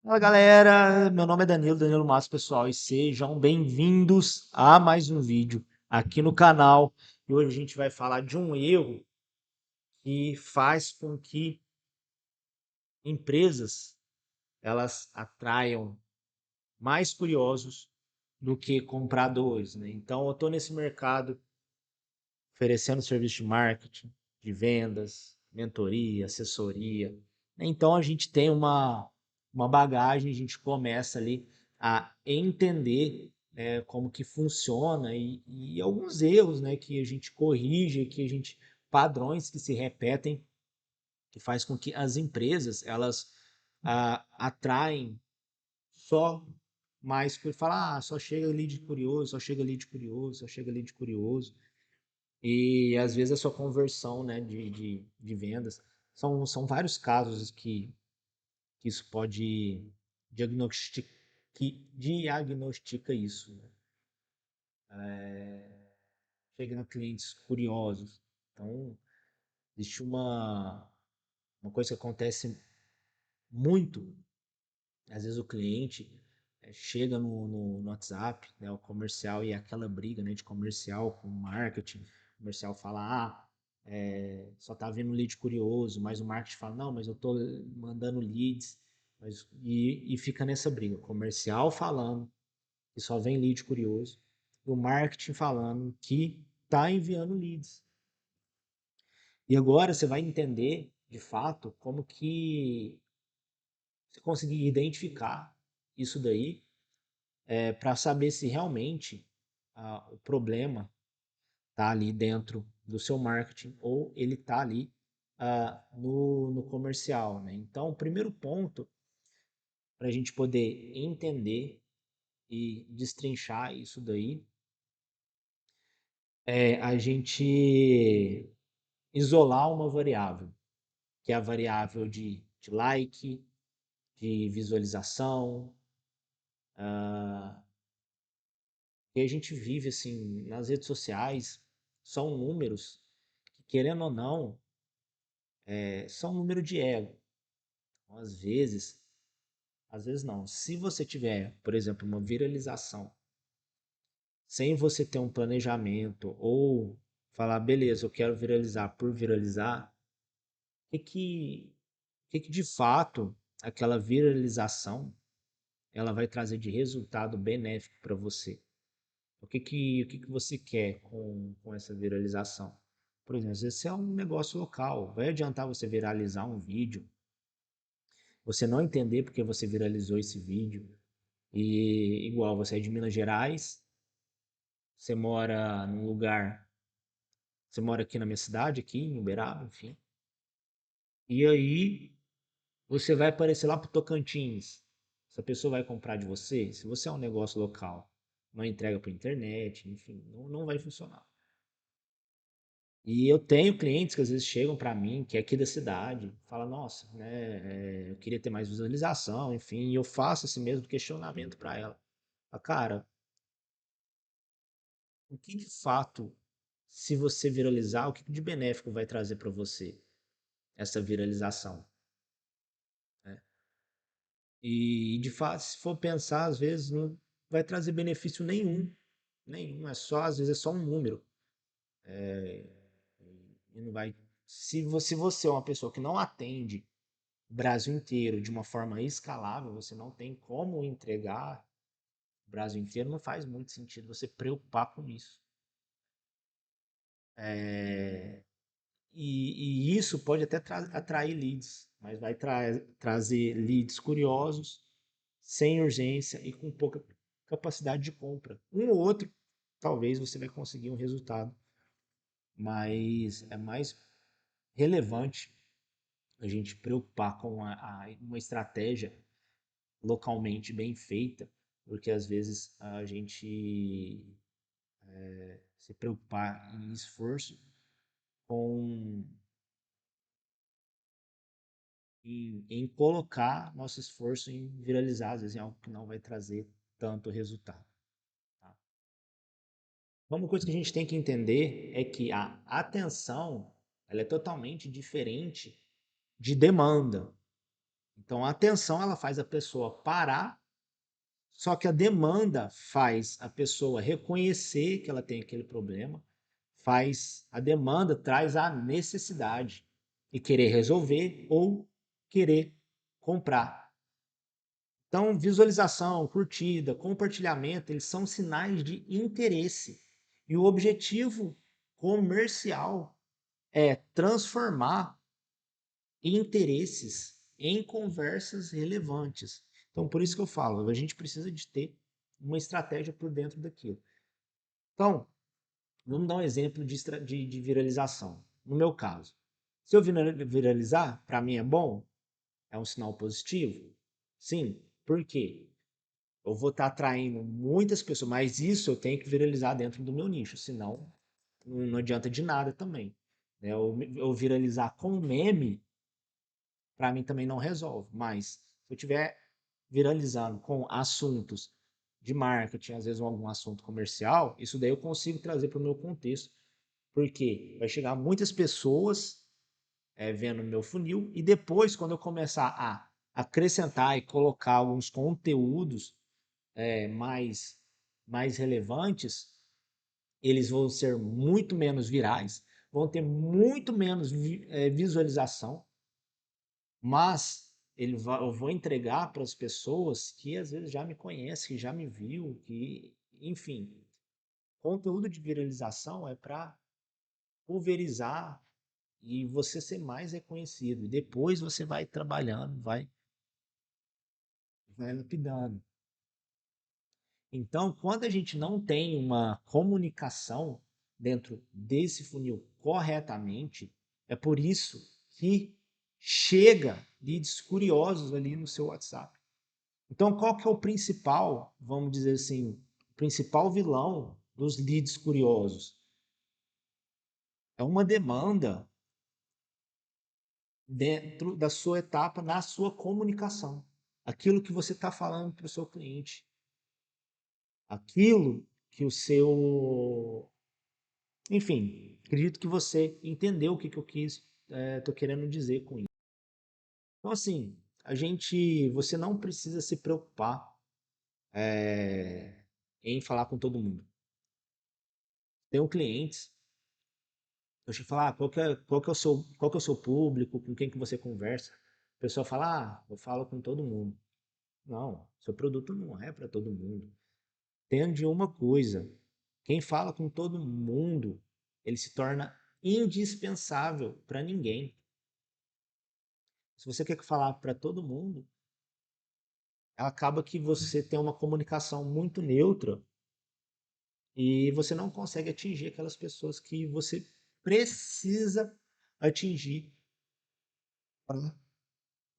Fala galera, meu nome é Danilo Massa, pessoal, e sejam bem-vindos a mais um vídeo aqui no canal. E hoje a gente vai falar de um erro que faz com que empresas elas atraiam mais curiosos do que compradores, né? Então eu estou nesse mercado oferecendo serviço de marketing, de vendas, mentoria, assessoria. Então a gente tem uma bagagem, a gente começa ali a entender como que funciona e alguns erros, né, que a gente corrige, que a gente padrões que se repetem, que faz com que as empresas elas atraem só mais por falar, só chega lead curioso, só chega lead curioso, só chega lead curioso. E às vezes a sua conversão, né, de vendas. São vários casos que isso pode diagnostic, que diagnostica isso. Né? Chega a clientes curiosos. Então, existe uma coisa que acontece muito. Às vezes o cliente chega no WhatsApp, né, o comercial, e é aquela briga, né, de comercial com marketing. O comercial fala, só tá vindo lead curioso, mas o marketing fala, não, mas eu tô mandando leads. E fica nessa briga. O comercial falando que só vem lead curioso, e o marketing falando que tá enviando leads. E agora você vai entender, de fato, como que você conseguir identificar isso daí para saber se realmente o problema está ali dentro do seu marketing ou ele está ali no comercial. Né? Então, o primeiro ponto para a gente poder entender e destrinchar isso daí é a gente isolar uma variável, que é a variável de like, de visualização, e a gente vive assim nas redes sociais, são números que, querendo ou não, são número de ego. Então, às vezes não. Se você tiver, por exemplo, uma viralização, sem você ter um planejamento ou falar, beleza, eu quero viralizar por viralizar, o que de fato aquela viralização ela vai trazer de resultado benéfico para você? O que você quer com essa viralização? Por exemplo, às vezes é um negócio local. Vai adiantar você viralizar um vídeo, você não entender porque você viralizou esse vídeo. E igual, você é de Minas Gerais, você mora num lugar, você mora aqui na minha cidade, aqui em Uberaba, enfim. E aí você vai aparecer lá pro Tocantins. Essa pessoa vai comprar de você? Se você é um negócio local, não entrega por internet, enfim, não vai funcionar. E eu tenho clientes que às vezes chegam para mim, que é aqui da cidade, fala, nossa, né, eu queria ter mais visualização, enfim, e eu faço esse mesmo questionamento para ela. Fala, cara, o que de fato, se você viralizar, o que de benéfico vai trazer para você essa viralização? Né? E de fato, se for pensar, às vezes não vai trazer benefício nenhum, nenhum, é só, às vezes é só um número. E não vai. Se você é uma pessoa que não atende o Brasil inteiro de uma forma escalável, você não tem como entregar o Brasil inteiro, não faz muito sentido você preocupar com isso. É, e isso pode até atrair leads, mas vai trazer leads curiosos, sem urgência e com pouca capacidade de compra. Um ou outro, talvez você vai conseguir um resultado, mas é mais relevante a gente preocupar com uma estratégia localmente bem feita, porque às vezes a gente se preocupar em esforço com em colocar nosso esforço em viralizar, às vezes em algo que não vai trazer tanto resultado. Tá? Uma coisa que a gente tem que entender é que a atenção ela é totalmente diferente de demanda. Então, a atenção ela faz a pessoa parar, só que a demanda faz a pessoa reconhecer que ela tem aquele problema, faz a demanda traz a necessidade e querer resolver ou querer comprar. Então, visualização, curtida, compartilhamento, eles são sinais de interesse. E o objetivo comercial é transformar interesses em conversas relevantes. Então, por isso que eu falo, a gente precisa de ter uma estratégia por dentro daquilo. Então, vamos dar um exemplo de viralização. No meu caso, se eu viralizar, para mim é bom? É um sinal positivo? Sim. Por quê? Eu vou estar atraindo muitas pessoas, mas isso eu tenho que viralizar dentro do meu nicho, senão não adianta de nada também. Eu viralizar com meme, para mim também não resolve. Mas se eu estiver viralizando com assuntos de marketing, às vezes algum assunto comercial, isso daí eu consigo trazer para o meu contexto, porque vai chegar muitas pessoas vendo o meu funil e depois, quando eu começar a acrescentar e colocar alguns conteúdos mais relevantes, eles vão ser muito menos virais, vão ter muito menos visualização, mas eu vou entregar para as pessoas que às vezes já me conhecem, que já me viu, que, enfim, conteúdo de viralização é para pulverizar e você ser mais reconhecido. E depois você vai trabalhando, vai lapidando. Então, quando a gente não tem uma comunicação dentro desse funil corretamente, é por isso que chega leads curiosos ali no seu WhatsApp. Então, qual que é o principal, vamos dizer assim, o principal vilão dos leads curiosos? É uma demanda dentro da sua etapa, na sua comunicação. Aquilo que você está falando para o seu cliente. Aquilo que o seu. Enfim, acredito que você entendeu o que, que eu estou querendo dizer com isso. Então, assim, você não precisa se preocupar em falar com todo mundo. Tenho clientes, eu te falar, qual que é o seu público, com quem que você conversa. A pessoa fala, eu falo com todo mundo. Não, seu produto não é para todo mundo. Entende uma coisa, quem fala com todo mundo, ele se torna indispensável para ninguém. Se você quer falar para todo mundo, acaba que você tem uma comunicação muito neutra e você não consegue atingir aquelas pessoas que você precisa atingir para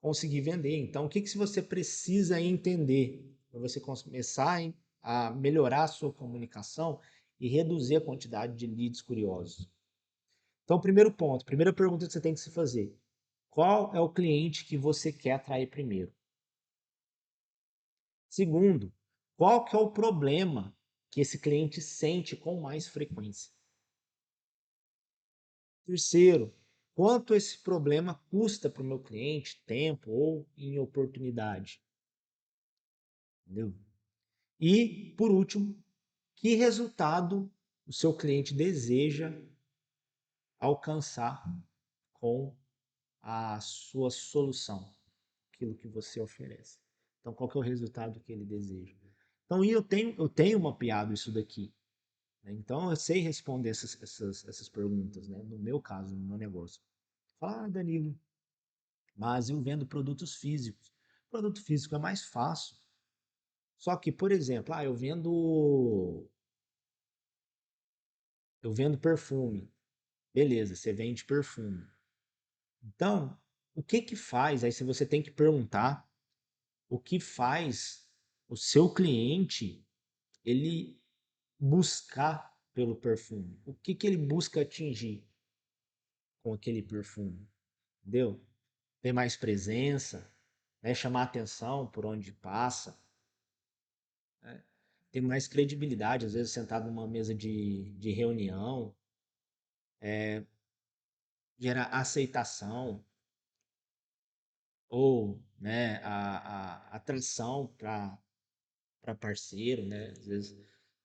conseguir vender. Então, o que que você precisa entender para você começar a melhorar a sua comunicação e reduzir a quantidade de leads curiosos? Então, primeiro ponto, primeira pergunta que você tem que se fazer: qual é o cliente que você quer atrair primeiro? Segundo, qual que é o problema que esse cliente sente com mais frequência? Terceiro, quanto esse problema custa para o meu cliente, tempo ou em oportunidade? Entendeu? E, por último, que resultado o seu cliente deseja alcançar com a sua solução, aquilo que você oferece. Então, qual que é o resultado que ele deseja? Então, eu tenho mapeado isso daqui. Né? Então, eu sei responder essas perguntas, né? No meu caso, no meu negócio. Fala, Danilo, mas eu vendo produtos físicos. Produto físico é mais fácil. Só que, por exemplo, eu vendo perfume. Beleza, você vende perfume. Então, o que que faz? Aí se você tem que perguntar o que faz o seu cliente ele buscar pelo perfume. O que que ele busca atingir com aquele perfume? Entendeu? Ter mais presença, né? Chamar atenção por onde passa, né? Ter mais credibilidade, às vezes sentado numa mesa de reunião, gerar aceitação, ou né, a atração para parceiro, né? Às vezes,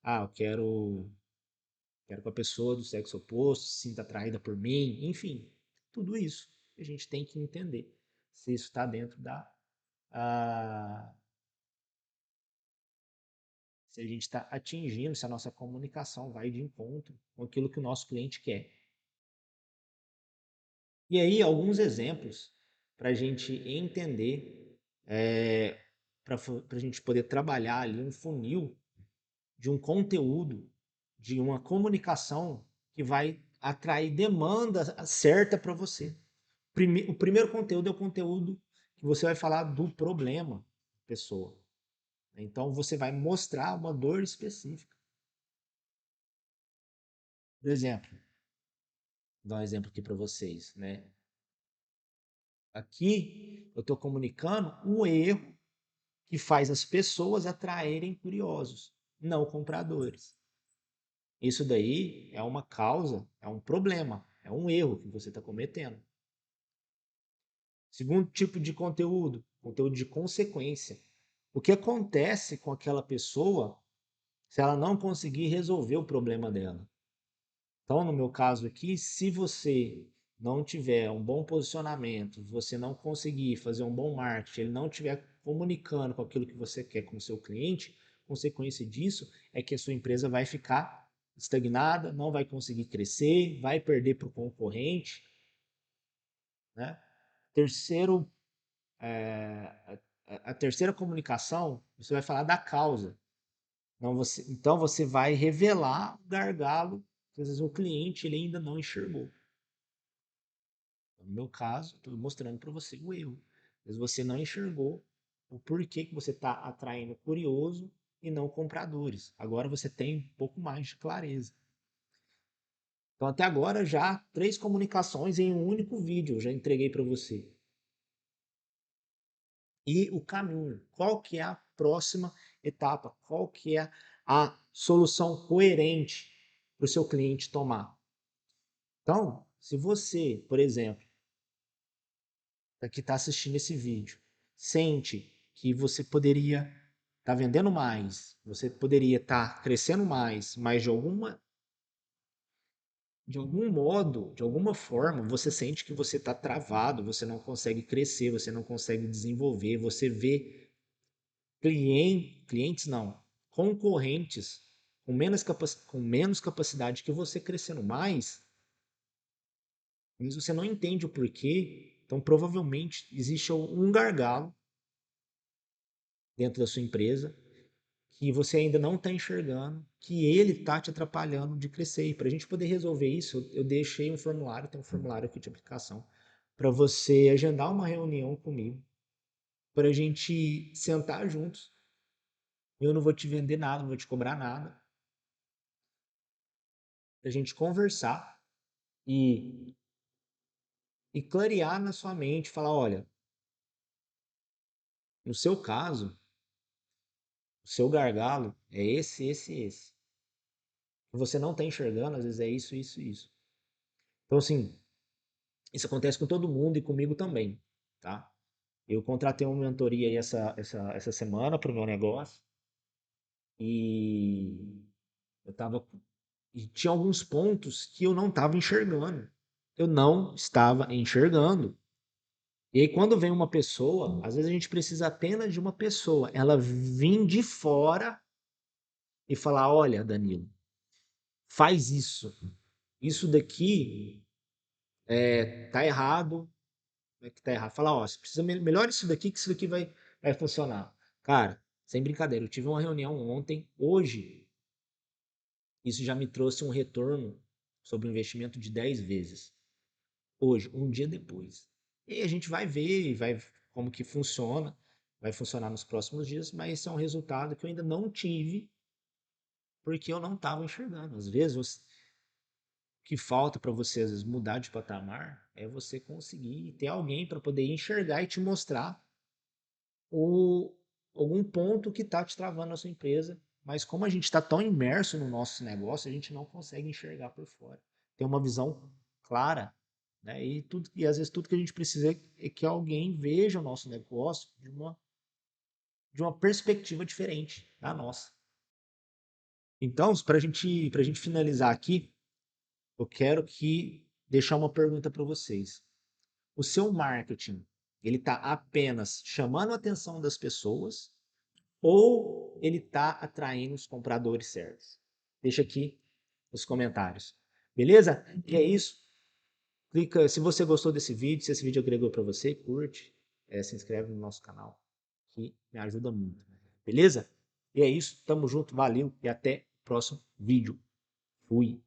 eu quero que a pessoa do sexo oposto se sinta atraída por mim, enfim, tudo isso a gente tem que entender se isso está dentro a- se a gente está atingindo, se a nossa comunicação vai de encontro com aquilo que o nosso cliente quer. E aí, alguns exemplos para a gente entender, para a gente poder trabalhar ali um funil de um conteúdo, de uma comunicação que vai atrair demanda certa para você. O primeiro conteúdo é o conteúdo que você vai falar do problema da pessoa. Então você vai mostrar uma dor específica. Por exemplo, vou dar um exemplo aqui para vocês, né? Aqui eu estou comunicando um erro que faz as pessoas atraírem curiosos, não compradores. Isso daí é uma causa, é um problema, é um erro que você está cometendo. Segundo tipo de conteúdo, conteúdo de consequência. O que acontece com aquela pessoa se ela não conseguir resolver o problema dela? Então, no meu caso aqui, se você não tiver um bom posicionamento, você não conseguir fazer um bom marketing, ele não estiver comunicando com aquilo que você quer com o seu cliente, consequência disso é que a sua empresa vai ficar estagnada, não vai conseguir crescer, vai perder para o concorrente, né? Terceiro, a terceira comunicação, você vai falar da causa. Então você vai revelar o gargalo que às vezes o cliente ele ainda não enxergou. No meu caso, estou mostrando para você o erro. Mas você não enxergou o porquê que você está atraindo curioso e não compradores. Agora você tem um pouco mais de clareza. Então, até agora, já 3 comunicações em um único vídeo eu já entreguei para você. E o caminho, qual que é a próxima etapa? Qual que é a solução coerente para o seu cliente tomar? Então, se você, por exemplo, que está assistindo esse vídeo, sente que você poderia estar vendendo mais, você poderia estar crescendo mais, mas de algum modo, de alguma forma, você sente que você está travado, você não consegue crescer, você não consegue desenvolver, você vê clientes não, concorrentes com menos capacidade que você crescendo mais, mas você não entende o porquê, então provavelmente existe um gargalo dentro da sua empresa que você ainda não está enxergando, que ele está te atrapalhando de crescer. E para a gente poder resolver isso, eu deixei um formulário, tem um formulário aqui de aplicação, para você agendar uma reunião comigo, para a gente sentar juntos. Eu não vou te vender nada, não vou te cobrar nada, para a gente conversar e, e clarear na sua mente, falar, olha, no seu caso, o seu gargalo é esse. O que você não está enxergando, às vezes é isso. Então, assim, isso acontece com todo mundo e comigo também, tá? Eu contratei uma mentoria aí essa semana para o meu negócio e eu tava e tinha alguns pontos que eu não estava enxergando. Eu não estava enxergando. E aí quando vem uma pessoa, às vezes a gente precisa apenas de uma pessoa, ela vir de fora e falar, olha, Danilo, faz isso. Isso daqui tá errado. Como é que tá errado? Falar, ó, você precisa melhor isso daqui, que isso daqui vai funcionar. Cara, sem brincadeira, eu tive uma reunião ontem, hoje, isso já me trouxe um retorno sobre o investimento de 10 vezes. Hoje, um dia depois. E aí a gente vai ver, vai como que funciona, vai funcionar nos próximos dias, mas esse é um resultado que eu ainda não tive, porque eu não estava enxergando. Às vezes, o que falta para você, às vezes, mudar de patamar é você conseguir ter alguém para poder enxergar e te mostrar o, algum ponto que está te travando na sua empresa, mas como a gente está tão imerso no nosso negócio, a gente não consegue enxergar por fora. Ter uma visão clara né? E às vezes tudo que a gente precisa é que alguém veja o nosso negócio de uma perspectiva diferente da nossa. Então, para gente finalizar aqui, eu quero que deixar uma pergunta para vocês. O seu marketing, ele está apenas chamando a atenção das pessoas ou ele está atraindo os compradores certos? Deixa aqui nos comentários. Beleza? E é isso. Clica, se você gostou desse vídeo, se esse vídeo agregou para você, curte, se inscreve no nosso canal, que me ajuda muito. Beleza? E é isso. Tamo junto, valeu e até o próximo vídeo. Fui.